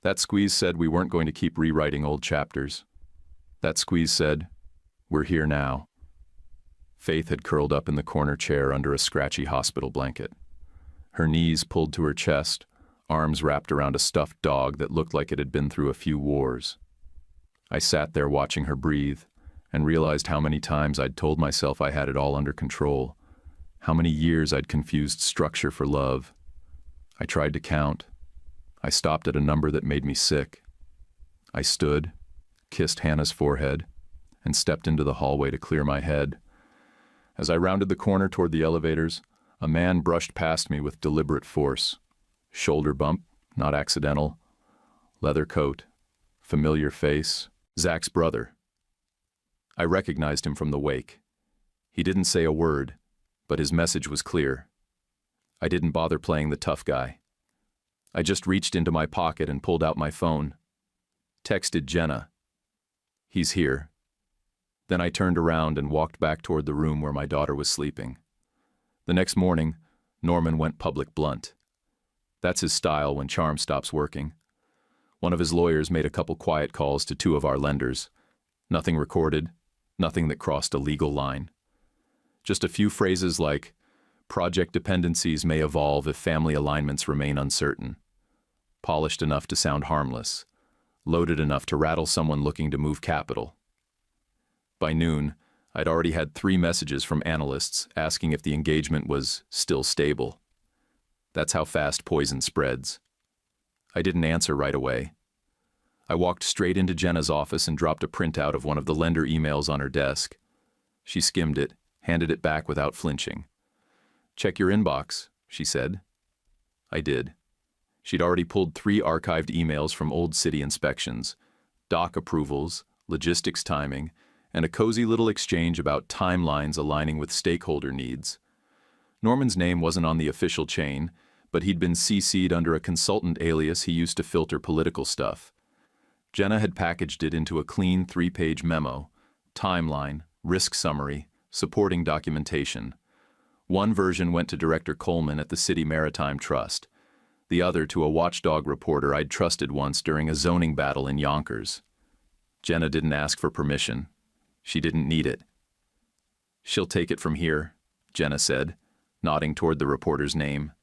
That squeeze said we weren't going to keep rewriting old chapters. That squeeze said, we're here now. Faith had curled up in the corner chair under a scratchy hospital blanket. Her knees pulled to her chest, arms wrapped around a stuffed dog that looked like it had been through a few wars. I sat there watching her breathe and realized how many times I'd told myself I had it all under control, how many years I'd confused structure for love. I tried to count. I stopped at a number that made me sick. I stood, kissed Hannah's forehead, and stepped into the hallway to clear my head. As I rounded the corner toward the elevators, a man brushed past me with deliberate force. Shoulder bump, not accidental. Leather coat, familiar face, Zach's brother. I recognized him from the wake. He didn't say a word, but his message was clear. I didn't bother playing the tough guy. I just reached into my pocket and pulled out my phone. Texted Jenna. He's here. Then I turned around and walked back toward the room where my daughter was sleeping. The next morning, Norman went public blunt. That's his style when charm stops working. One of his lawyers made a couple quiet calls to 2 of our lenders. Nothing recorded, nothing that crossed a legal line. Just a few phrases like, project dependencies may evolve if family alignments remain uncertain. Polished enough to sound harmless, loaded enough to rattle someone looking to move capital. By noon, I'd already had 3 messages from analysts asking if the engagement was still stable. That's how fast poison spreads. I didn't answer right away. I walked straight into Jenna's office and dropped a printout of one of the lender emails on her desk. She skimmed it, handed it back without flinching. Check your inbox, she said. I did. She'd already pulled 3 archived emails from old city inspections, doc approvals, logistics timing, and a cozy little exchange about timelines aligning with stakeholder needs. Norman's name wasn't on the official chain, but he'd been CC'd under a consultant alias he used to filter political stuff. Jenna had packaged it into a clean 3-page memo, timeline, risk summary, supporting documentation. One version went to Director Coleman at the City Maritime Trust, the other to a watchdog reporter I'd trusted once during a zoning battle in Yonkers. Jenna didn't ask for permission. She didn't need it. She'll take it from here, Jenna said, nodding toward the reporter's name.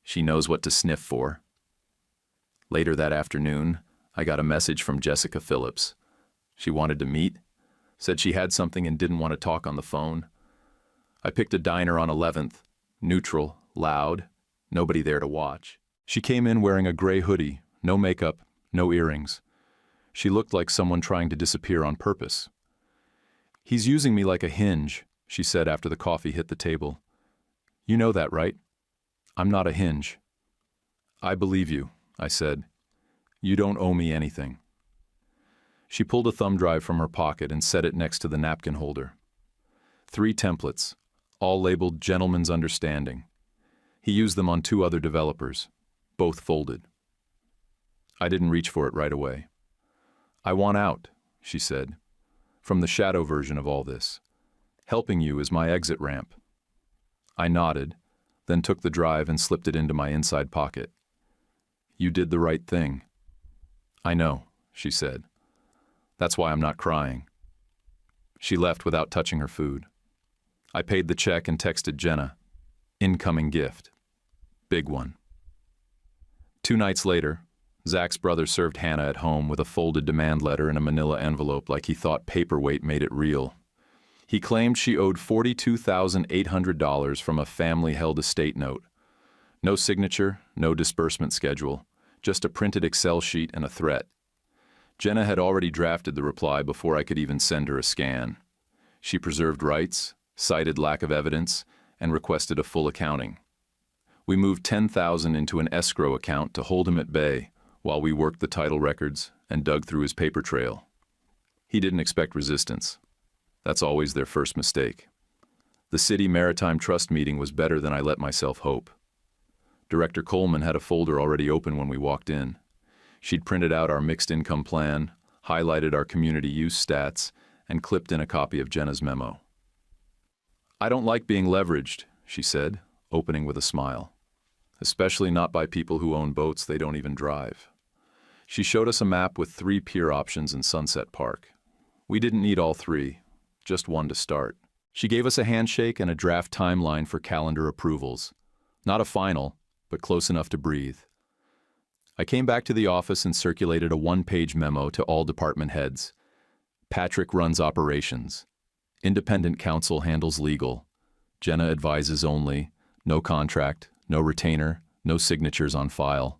She knows what to sniff for. Later that afternoon, I got a message from Jessica Phillips. She wanted to meet, said she had something and didn't want to talk on the phone. I picked a diner on 11th, neutral, loud, nobody there to watch. She came in wearing a gray hoodie, no makeup, no earrings. She looked like someone trying to disappear on purpose. He's using me like a hinge, she said after the coffee hit the table. You know that, right? I'm not a hinge. I believe you, I said. You don't owe me anything. She pulled a thumb drive from her pocket and set it next to the napkin holder. 3 templates, all labeled Gentleman's Understanding. He used them on 2 other developers, both folded. I didn't reach for it right away. I want out, she said, from the shadow version of all this. Helping you is my exit ramp. I nodded, then took the drive and slipped it into my inside pocket. You did the right thing. I know, she said. That's why I'm not crying. She left without touching her food. I paid the check and texted Jenna. Incoming gift. Big one. 2 nights later, Zach's brother served Hannah at home with a folded demand letter in a manila envelope like he thought paperweight made it real. He claimed she owed $42,800 from a family-held estate note. No signature, no disbursement schedule, just a printed Excel sheet and a threat. Jenna had already drafted the reply before I could even send her a scan. She preserved rights, cited lack of evidence, and requested a full accounting. We moved $10,000 into an escrow account to hold him at bay while we worked the title records and dug through his paper trail. He didn't expect resistance. That's always their first mistake. The City Maritime Trust meeting was better than I let myself hope. Director Coleman had a folder already open when we walked in. She'd printed out our mixed income plan, highlighted our community use stats, and clipped in a copy of Jenna's memo. "I don't like being leveraged," she said, opening with a smile. "Especially not by people who own boats they don't even drive." She showed us a map with 3 pier options in Sunset Park. We didn't need all 3, just one to start. She gave us a handshake and a draft timeline for calendar approvals. Not a final, but close enough to breathe. I came back to the office and circulated a 1-page memo to all department heads. Patrick runs operations. Independent counsel handles legal. Jenna advises only. No contract, no retainer, no signatures on file.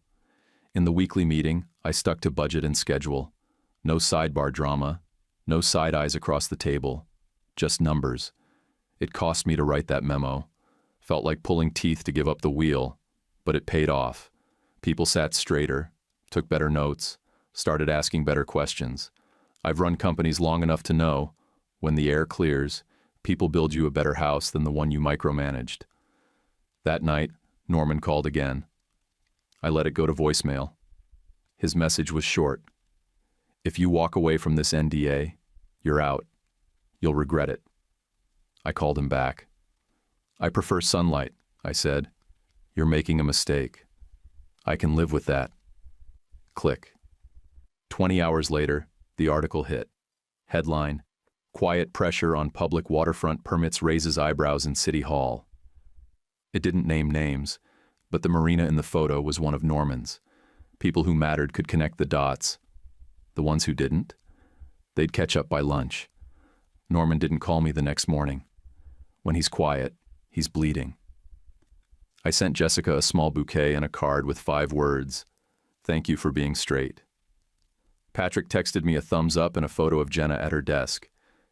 In the weekly meeting, I stuck to budget and schedule. No sidebar drama, no side eyes across the table, just numbers. It cost me to write that memo. Felt like pulling teeth to give up the wheel, but it paid off. People sat straighter, took better notes, started asking better questions. I've run companies long enough to know, when the air clears, people build you a better house than the one you micromanaged. That night, Norman called again. I let it go to voicemail. His message was short. "If you walk away from this NDA, you're out. You'll regret it." I called him back. "I prefer sunlight," I said. "You're making a mistake. I can live with that." Click. 20 hours later, the article hit. Headline: "Quiet pressure on public waterfront permits raises eyebrows in City Hall." It didn't name names, but the marina in the photo was one of Norman's. People who mattered could connect the dots. The ones who didn't? They'd catch up by lunch. Norman didn't call me the next morning. When he's quiet, he's bleeding. I sent Jessica a small bouquet and a card with 5 words. "Thank you for being straight." Patrick texted me a thumbs up and a photo of Jenna at her desk.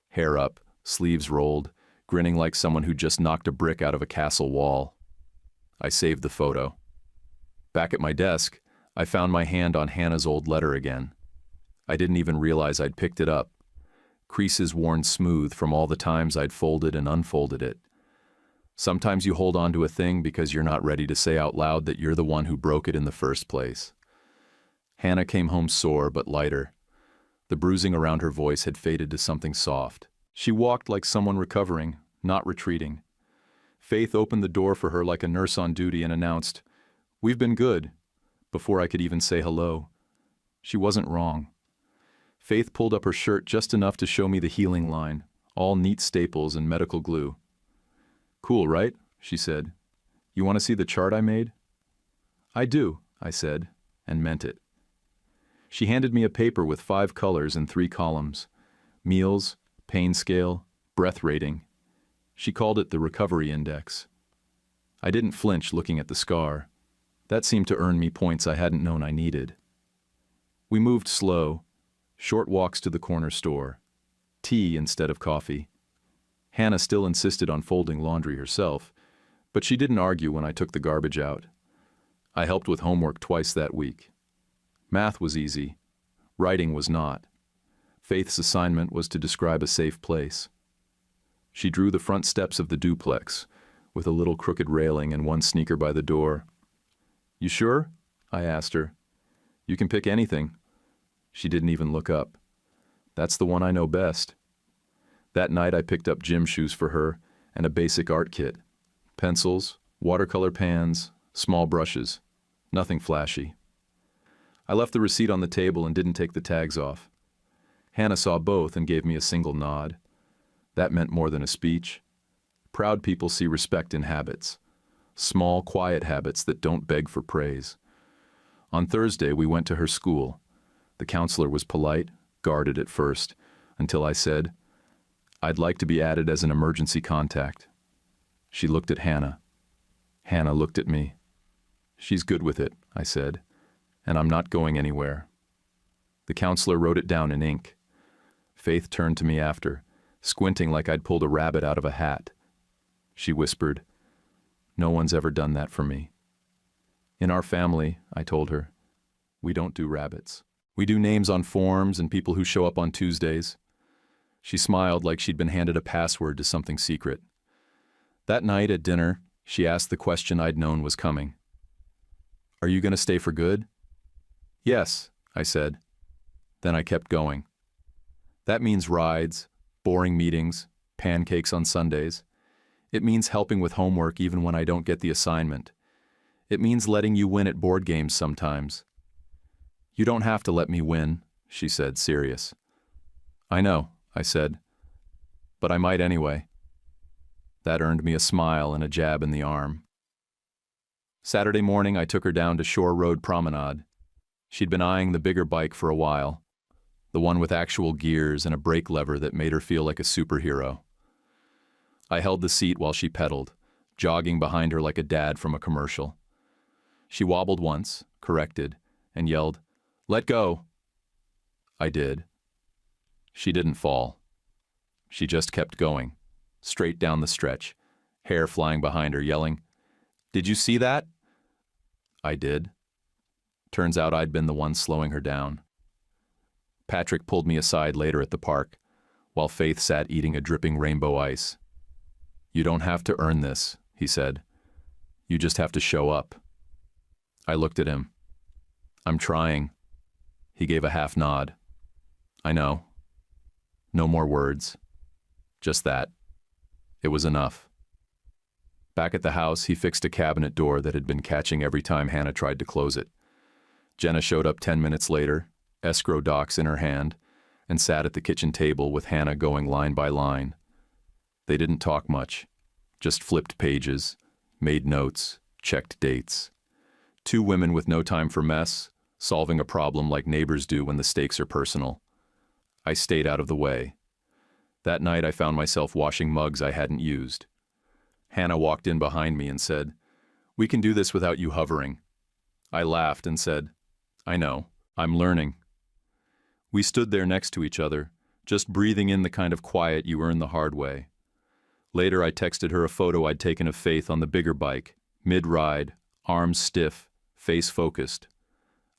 Hair up, sleeves rolled, grinning like someone who just knocked a brick out of a castle wall. I saved the photo. Back at my desk, I found my hand on Hannah's old letter again. I didn't even realize I'd picked it up. Creases worn smooth from all the times I'd folded and unfolded it. Sometimes you hold on to a thing because you're not ready to say out loud that you're the one who broke it in the first place. Hannah came home sore but lighter. The bruising around her voice had faded to something soft. She walked like someone recovering, not retreating. Faith opened the door for her like a nurse on duty and announced, "We've been good," before I could even say hello. She wasn't wrong. Faith pulled up her shirt just enough to show me the healing line, all neat staples and medical glue. "Cool, right?" she said. "You want to see the chart I made?" "I do," I said, and meant it. She handed me a paper with 5 colors and 3 columns. Meals, pain scale, breath rating. She called it the recovery index. I didn't flinch looking at the scar. That seemed to earn me points I hadn't known I needed. We moved slow, short walks to the corner store. Tea instead of coffee. Hannah still insisted on folding laundry herself, but she didn't argue when I took the garbage out. I helped with homework twice that week. Math was easy. Writing was not. Faith's assignment was to describe a safe place. She drew the front steps of the duplex, with a little crooked railing and one sneaker by the door. "You sure?" I asked her. "You can pick anything." She didn't even look up. "That's the one I know best." That night I picked up gym shoes for her and a basic art kit. Pencils, watercolor pans, small brushes. Nothing flashy. I left the receipt on the table and didn't take the tags off. Hannah saw both and gave me a single nod. That meant more than a speech. Proud people see respect in habits. Small, quiet habits that don't beg for praise. On Thursday, we went to her school. The counselor was polite, guarded at first, until I said, "I'd like to be added as an emergency contact." She looked at Hannah. Hannah looked at me. "She's good with it," I said, "and I'm not going anywhere." The counselor wrote it down in ink. Faith turned to me after, squinting like I'd pulled a rabbit out of a hat. She whispered, "No one's ever done that for me." "In our family," I told her, "we don't do rabbits. We do names on forms and people who show up on Tuesdays." She smiled like she'd been handed a password to something secret. That night at dinner, she asked the question I'd known was coming. "Are you going to stay for good?" "Yes," I said. Then I kept going. That means rides, boring meetings, pancakes on Sundays. It means helping with homework even when I don't get the assignment. It means letting you win at board games sometimes. "You don't have to let me win," she said, serious. "I know," I said, "but I might anyway." That earned me a smile and a jab in the arm. Saturday morning, I took her down to Shore Road Promenade. She'd been eyeing the bigger bike for a while, the one with actual gears and a brake lever that made her feel like a superhero. I held the seat while she pedaled, jogging behind her like a dad from a commercial. She wobbled once, corrected, and yelled, "Let go!" I did. She didn't fall. She just kept going, straight down the stretch, hair flying behind her, yelling, "Did you see that?" I did. Turns out I'd been the one slowing her down. Patrick pulled me aside later at the park, while Faith sat eating a dripping rainbow ice. "You don't have to earn this," he said. "You just have to show up." I looked at him. "I'm trying." He gave a half nod. "I know." No more words. Just that. It was enough. Back at the house, he fixed a cabinet door that had been catching every time Hannah tried to close it. Jenna showed up 10 minutes later, escrow docs in her hand, and sat at the kitchen table with Hannah going line by line. They didn't talk much, just flipped pages, made notes, checked dates. Two women with no time for mess, solving a problem like neighbors do when the stakes are personal. I stayed out of the way. That night I found myself washing mugs I hadn't used. Hannah walked in behind me and said, "We can do this without you hovering." I laughed and said, "I know, I'm learning." We stood there next to each other, just breathing in the kind of quiet you earn the hard way. Later I texted her a photo I'd taken of Faith on the bigger bike, mid-ride, arms stiff, face focused.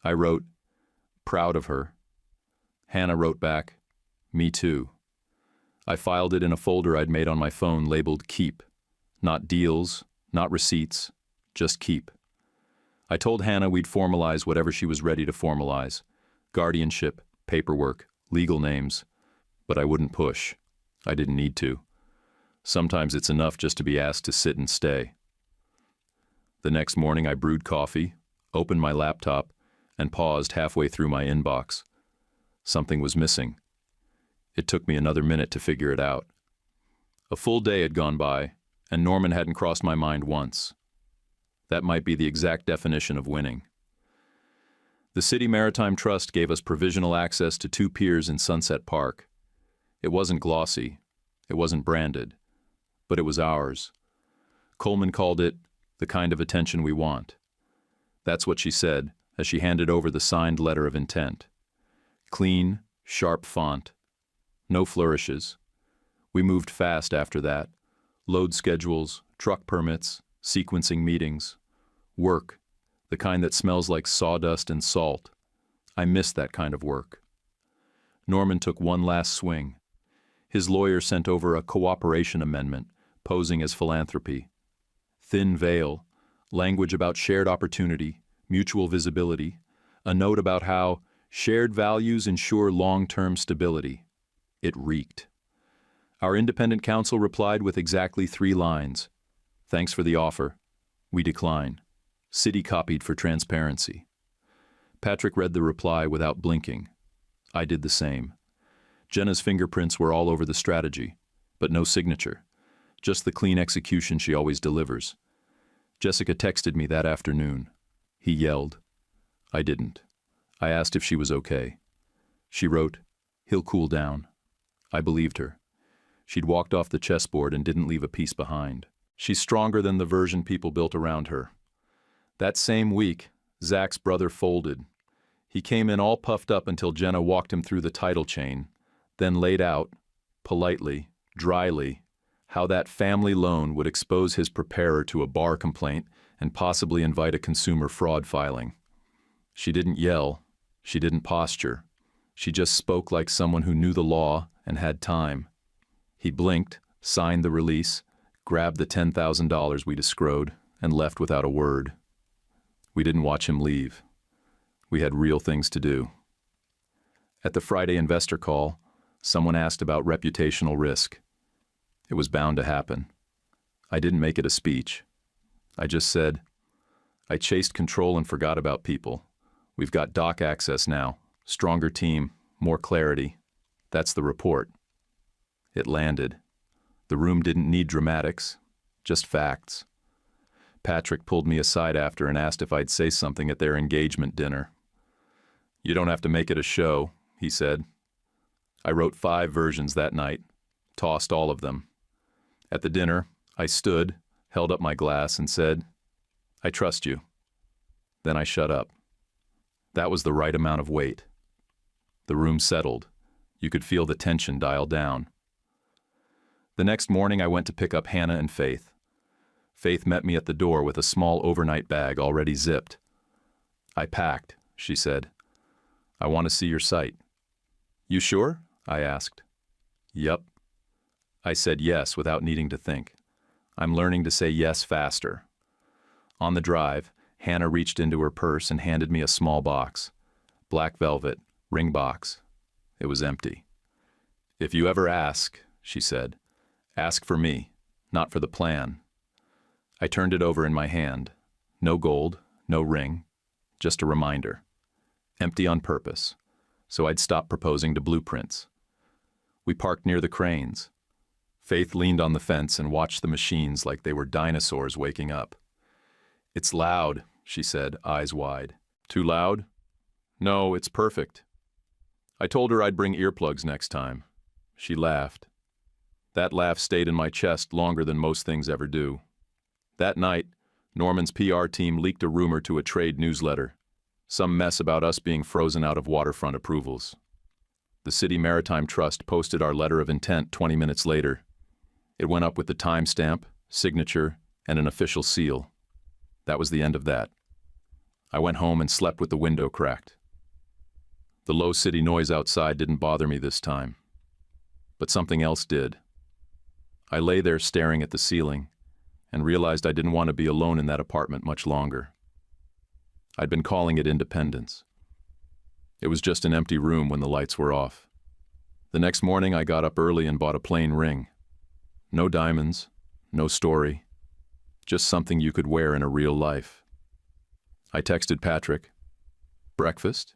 I wrote, "Proud of her." Hannah wrote back, "Me too." I filed it in a folder I'd made on my phone labeled Keep. Not deals, not receipts, just keep. I told Hannah we'd formalize whatever she was ready to formalize. Guardianship, paperwork, legal names. But I wouldn't push. I didn't need to. Sometimes it's enough just to be asked to sit and stay. The next morning I brewed coffee, opened my laptop, and paused halfway through my inbox. Something was missing. It took me another minute to figure it out. A full day had gone by, and Norman hadn't crossed my mind once. That might be the exact definition of winning. The City Maritime Trust gave us provisional access to 2 piers in Sunset Park. It wasn't glossy, it wasn't branded, but it was ours. Coleman called it the kind of attention we want. That's what she said as she handed over the signed letter of intent. Clean, sharp font. No flourishes. We moved fast after that. Load schedules, truck permits, sequencing meetings. Work, the kind that smells like sawdust and salt. I missed that kind of work. Norman took one last swing. His lawyer sent over a cooperation amendment, posing as philanthropy. Thin veil, language about shared opportunity, mutual visibility, a note about how shared values ensure long-term stability. It reeked. Our independent counsel replied with exactly 3 lines. "Thanks for the offer. We decline. City copied for transparency." Patrick read the reply without blinking. I did the same. Jenna's fingerprints were all over the strategy, but no signature. Just the clean execution she always delivers. Jessica texted me that afternoon. He yelled. I didn't. I asked if she was okay. She wrote, "He'll cool down." I believed her. She'd walked off the chessboard and didn't leave a piece behind. She's stronger than the version people built around her. That same week, Zach's brother folded. He came in all puffed up until Jenna walked him through the title chain, then laid out, politely, dryly, how that family loan would expose his preparer to a bar complaint and possibly invite a consumer fraud filing. She didn't yell. She didn't posture. She just spoke like someone who knew the law and had time. He blinked, signed the release, grabbed the $10,000 we'd escrowed, and left without a word. We didn't watch him leave. We had real things to do. At the Friday investor call, someone asked about reputational risk. It was bound to happen. I didn't make it a speech. I just said, I chased control and forgot about people. We've got doc access now, stronger team, more clarity. That's the report. It landed. The room didn't need dramatics, just facts. Patrick pulled me aside after and asked if I'd say something at their engagement dinner. "You don't have to make it a show," he said. I wrote 5 versions that night, tossed all of them. At the dinner, I stood, held up my glass, and said, "I trust you." Then I shut up. That was the right amount of weight. The room settled. You could feel the tension dial down. The next morning, I went to pick up Hannah and Faith. Faith met me at the door with a small overnight bag already zipped. "I packed," she said. "I want to see your site." "You sure?" I asked. "Yup." I said yes without needing to think. I'm learning to say yes faster. On the drive, Hannah reached into her purse and handed me a small box. Black velvet, ring box. It was empty. "If you ever ask," she said, "ask for me, not for the plan." I turned it over in my hand. No gold, no ring, just a reminder. Empty on purpose, so I'd stop proposing to blueprints. We parked near the cranes. Faith leaned on the fence and watched the machines like they were dinosaurs waking up. "It's loud," she said, eyes wide. "Too loud?" "No, it's perfect." I told her I'd bring earplugs next time. She laughed. That laugh stayed in my chest longer than most things ever do. That night, Norman's PR team leaked a rumor to a trade newsletter. Some mess about us being frozen out of waterfront approvals. The City Maritime Trust posted our letter of intent 20 minutes later. It went up with the timestamp, signature, and an official seal. That was the end of that. I went home and slept with the window cracked. The low city noise outside didn't bother me this time. But something else did. I lay there staring at the ceiling and realized I didn't want to be alone in that apartment much longer. I'd been calling it independence. It was just an empty room when the lights were off. The next morning I got up early and bought a plain ring. No diamonds, no story, just something you could wear in a real life. I texted Patrick. "Breakfast?"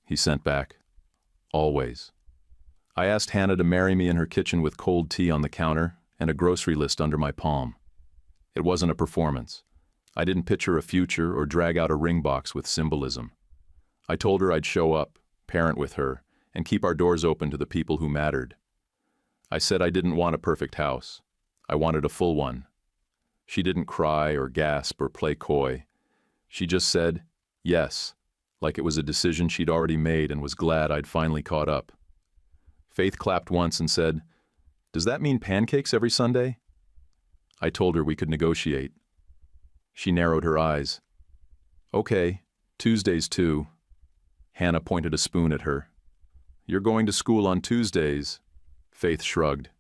He sent back, "Always." I asked Hannah to marry me in her kitchen with cold tea on the counter and a grocery list under my palm. It wasn't a performance. I didn't picture a future or drag out a ring box with symbolism. I told her I'd show up, parent with her, and keep our doors open to the people who mattered. I said I didn't want a perfect house. I wanted a full one. She didn't cry or gasp or play coy. She just said, yes, like it was a decision she'd already made and was glad I'd finally caught up. Faith clapped once and said, "Does that mean pancakes every Sunday?" I told her we could negotiate. She narrowed her eyes. "Okay, Tuesdays too." Hannah pointed a spoon at her. "You're going to school on Tuesdays." Faith shrugged.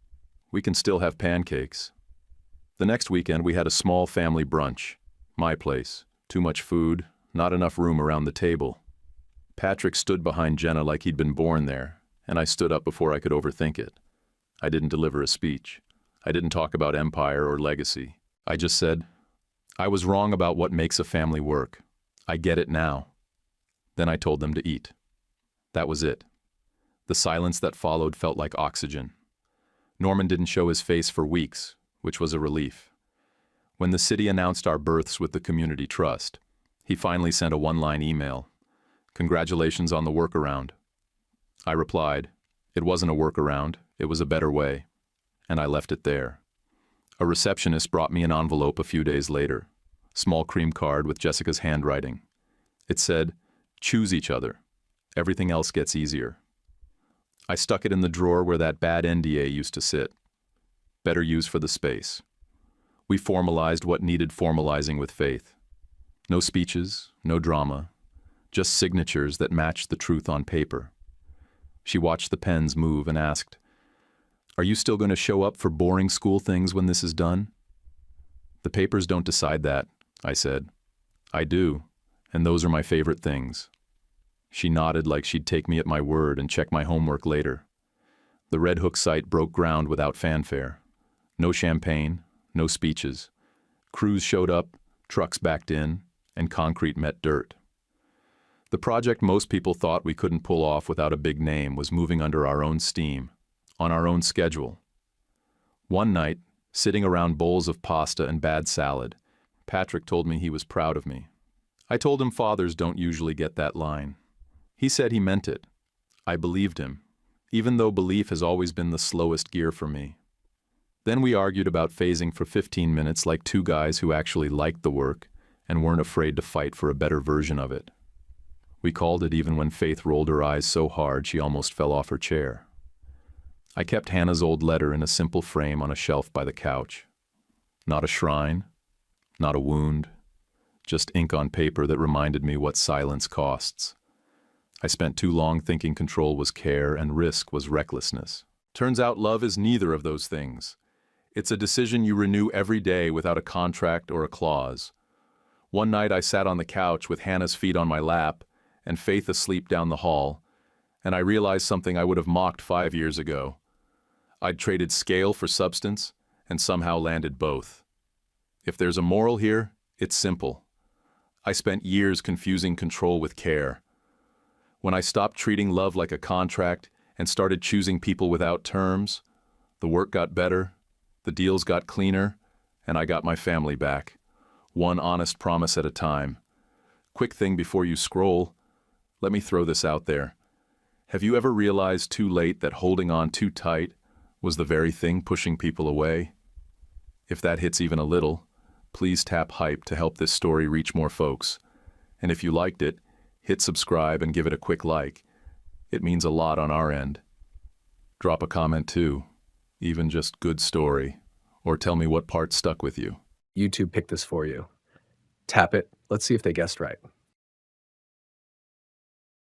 "We can still have pancakes." The next weekend we had a small family brunch. My place. Too much food, not enough room around the table. Patrick stood behind Jenna like he'd been born there, and I stood up before I could overthink it. I didn't deliver a speech. I didn't talk about empire or legacy. I just said, I was wrong about what makes a family work. I get it now. Then I told them to eat. That was it. The silence that followed felt like oxygen. Norman didn't show his face for weeks, which was a relief. When the city announced our births with the community trust, he finally sent a one-line email. Congratulations on the workaround. I replied, it wasn't a workaround, it was a better way. And I left it there. A receptionist brought me an envelope a few days later. Small cream card with Jessica's handwriting. It said, choose each other. Everything else gets easier. I stuck it in the drawer where that bad NDA used to sit. Better use for the space. We formalized what needed formalizing with Faith. No speeches, no drama, just signatures that matched the truth on paper. She watched the pens move and asked, are you still going to show up for boring school things when this is done? The papers don't decide that, I said. I do, and those are my favorite things. She nodded like she'd take me at my word and check my homework later. The Red Hook site broke ground without fanfare. No champagne, no speeches. Crews showed up, trucks backed in, and concrete met dirt. The project most people thought we couldn't pull off without a big name was moving under our own steam, on our own schedule. One night, sitting around bowls of pasta and bad salad, Patrick told me he was proud of me. I told him fathers don't usually get that line. He said he meant it. I believed him, even though belief has always been the slowest gear for me. Then we argued about phasing for 15 minutes like two guys who actually liked the work and weren't afraid to fight for a better version of it. We called it even when Faith rolled her eyes so hard she almost fell off her chair. I kept Hannah's old letter in a simple frame on a shelf by the couch. Not a shrine, not a wound, just ink on paper that reminded me what silence costs. I spent too long thinking control was care and risk was recklessness. Turns out love is neither of those things. It's a decision you renew every day without a contract or a clause. One night I sat on the couch with Hannah's feet on my lap and Faith asleep down the hall, and I realized something I would have mocked 5 years ago. I'd traded scale for substance and somehow landed both. If there's a moral here, it's simple. I spent years confusing control with care. When I stopped treating love like a contract and started choosing people without terms, the work got better, the deals got cleaner, and I got my family back. One honest promise at a time. Quick thing before you scroll, let me throw this out there. Have you ever realized too late that holding on too tight was the very thing pushing people away? If that hits even a little, please tap hype to help this story reach more folks. And if you liked it, hit subscribe and give it a quick like. It means a lot on our end. Drop a comment too, even just good story, or tell me what part stuck with you. YouTube picked this for you. Tap it. Let's see if they guessed right.